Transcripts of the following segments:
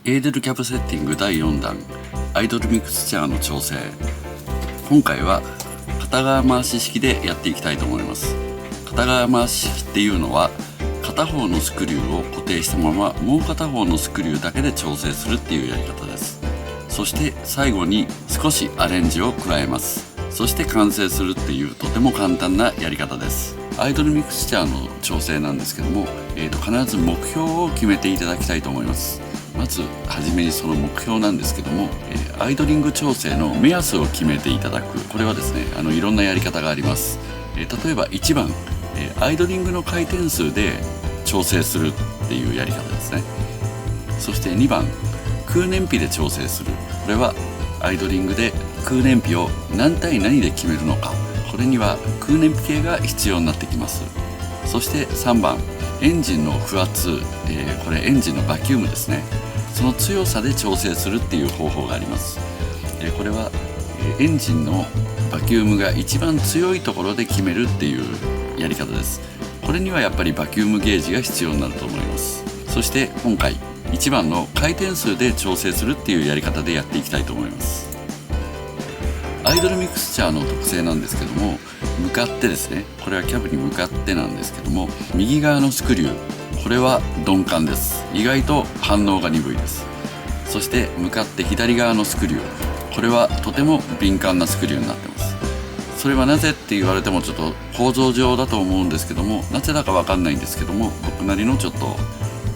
エーデルキャブセッティング第4弾アイドルミクスチャーの調整。今回は片側回し式でやっていきたいと思います。片側回し式っていうのは片方のスクリューを固定したままもう片方のスクリューだけで調整するっていうやり方です。そして最後に少しアレンジを加えます。そして完成するっていうとても簡単なやり方です。アイドルミクスチャーの調整なんですけども、必ず目標を決めていただきたいと思います。まずはじめにその目標なんですけども、アイドリング調整の目安を決めていただく。これはですね、いろんなやり方があります。例えば1番、アイドリングの回転数で調整するっていうやり方ですね。そして2番、空燃費で調整する。これはアイドリングで空燃費を何対何で決めるのか、これには空燃費計が必要になってきます。そして3番、エンジンの不圧、これエンジンのバキュームですね。その強さで調整するっていう方法があります。これはエンジンのバキュームが一番強いところで決めるっていうやり方です。これにはやっぱりバキュームゲージが必要になると思います。そして今回1番の回転数で調整するっていうやり方でやっていきたいと思います。アイドルミクスチャーの特性なんですけども、向かってですね、これはキャブに向かってなんですけども、右側のスクリュー、これは鈍感です。意外と反応が鈍いです。そして向かって左側のスクリュー、これはとても敏感なスクリューになってます。それはなぜって言われてもちょっと構造上だと思うんですけども、なぜだかわかんないんですけども、僕なりのちょっと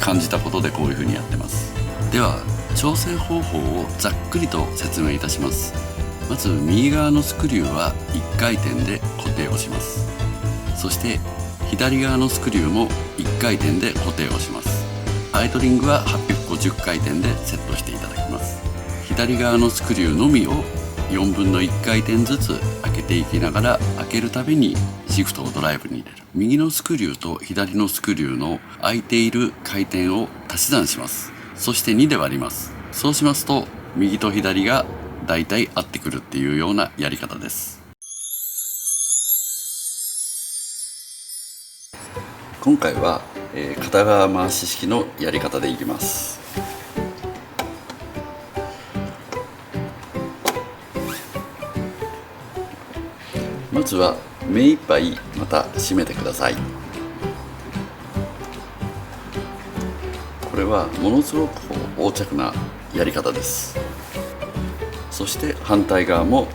感じたことでこういう風にやってます。では調整方法をざっくりと説明いたします。まず右側のスクリューは1回転で固定をします。そして左側のスクリューも1回転で固定をします。アイドリングは850回転でセットしていただきます。左側のスクリューのみを4分の1回転ずつ開けていきながら、開けるたびにシフトをドライブに入れる。右のスクリューと左のスクリューの空いている回転を足し算します。そして2で割ります。そうしますと右と左がだいたい合ってくるっていうようなやり方です。今回は、片側回し式のやり方でいきます。まずは目いっぱいまた締めてください。これはものすごく横着なやり方です。そして反対側も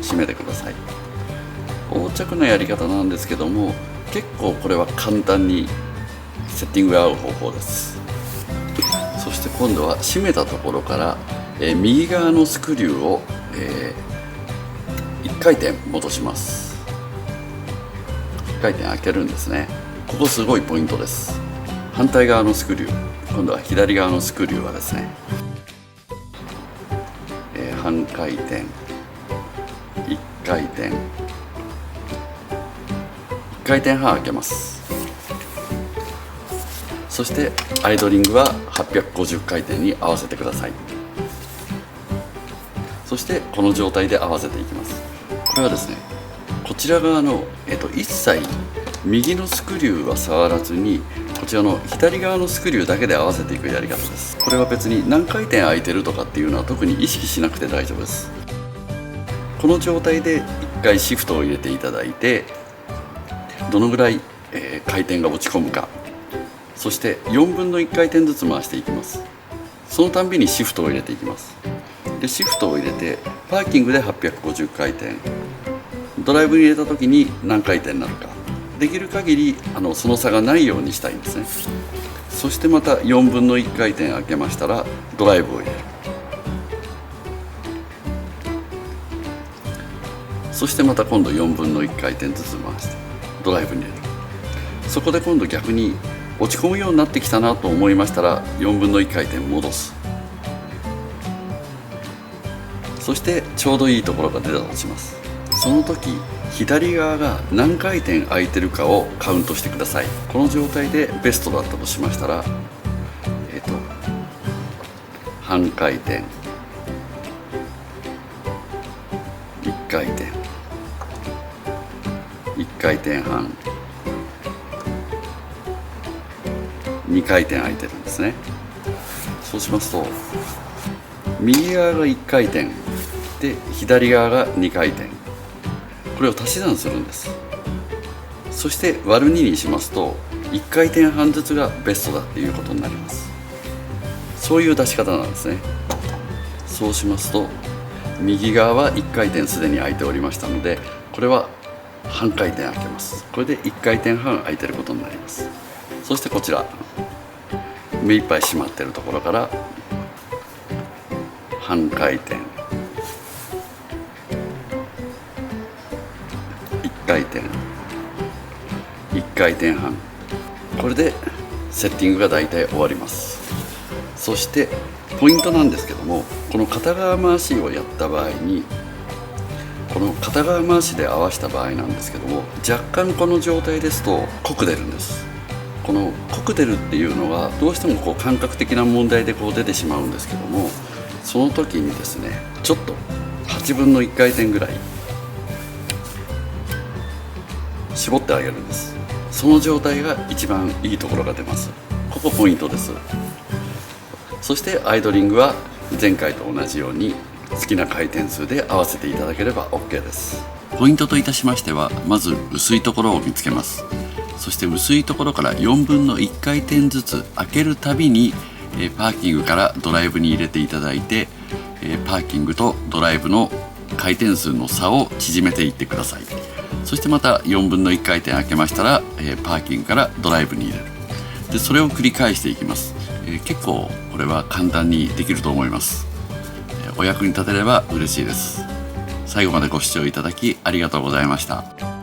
締めてください。横着なやり方なんですけども、結構これは簡単にセッティングが合う方法です。そして今度は締めたところから、右側のスクリューを、1回転戻します。1回転開けるんですね。ここすごいポイントです。反対側のスクリュー、今度は左側のスクリューはですね、半回転、1回転、1回転半開けます。そしてアイドリングは850回転に合わせてください。そしてこの状態で合わせていきます。これはですね、こちら側の、一切右のスクリューは触らずに、こちらの左側のスクリューだけで合わせていくやり方です。これは別に何回転空いてるとかっていうのは特に意識しなくて大丈夫です。この状態で1回シフトを入れていただいて、どのぐらい、回転が落ち込むか、そして4分の1回転ずつ回していきます。そのたんびにシフトを入れていきます。でシフトを入れてパーキングで850回転、ドライブに入れた時に何回転になるか、できる限りその差がないようにしたいんですね。そしてまた4分の1回転開けましたらドライブを入れる。そしてまた今度4分の1回転ずつ回してドライブに入れる。そこで今度逆に落ち込むようになってきたなと思いましたら4分の1回転戻す。そしてちょうどいいところが出たとします。その時左側が何回転空いてるかをカウントしてください。この状態でベストだったとしましたら、半回転、1回転、1回転半、2回転空いてるんですね。そそうしますと右側が1回転で左側が2回転、これを足し算するんです。そして割る2にしますと1回転半ずつがベストだっていうことになります。そういう出し方なんですね。そうしますと右側は1回転すでに空いておりましたので、これは半回転空けます。これで1回転半空いてることになります。そしてこちら目いっぱい閉まってるところから半回転、1回転、1回転半、これでセッティングが大体終わります。そしてポイントなんですけども、この片側回しをやった場合に、この片側回しで合わせた場合なんですけども、若干この状態ですと濃く出るんです。この濃く出るっていうのはどうしてもこう感覚的な問題でこう出てしまうんですけども、その時にですね、ちょっと8分の1回転ぐらい絞ってあげるんです。その状態が一番いいところが出ます。ここポイントです。そしてアイドリングは前回と同じように好きな回転数で合わせていただければ OK です。ポイントといたしましては、まず薄いところを見つけます。そして薄いところから4分の1回転ずつ開けるたびにパーキングからドライブに入れていただいて、パーキングとドライブの回転数の差を縮めていってください。そしてまた4分の1回転開けましたら、パーキングからドライブに入れる。でそれを繰り返していきます。結構これは簡単にできると思います。お役に立てれば嬉しいです。最後までご視聴いただきありがとうございました。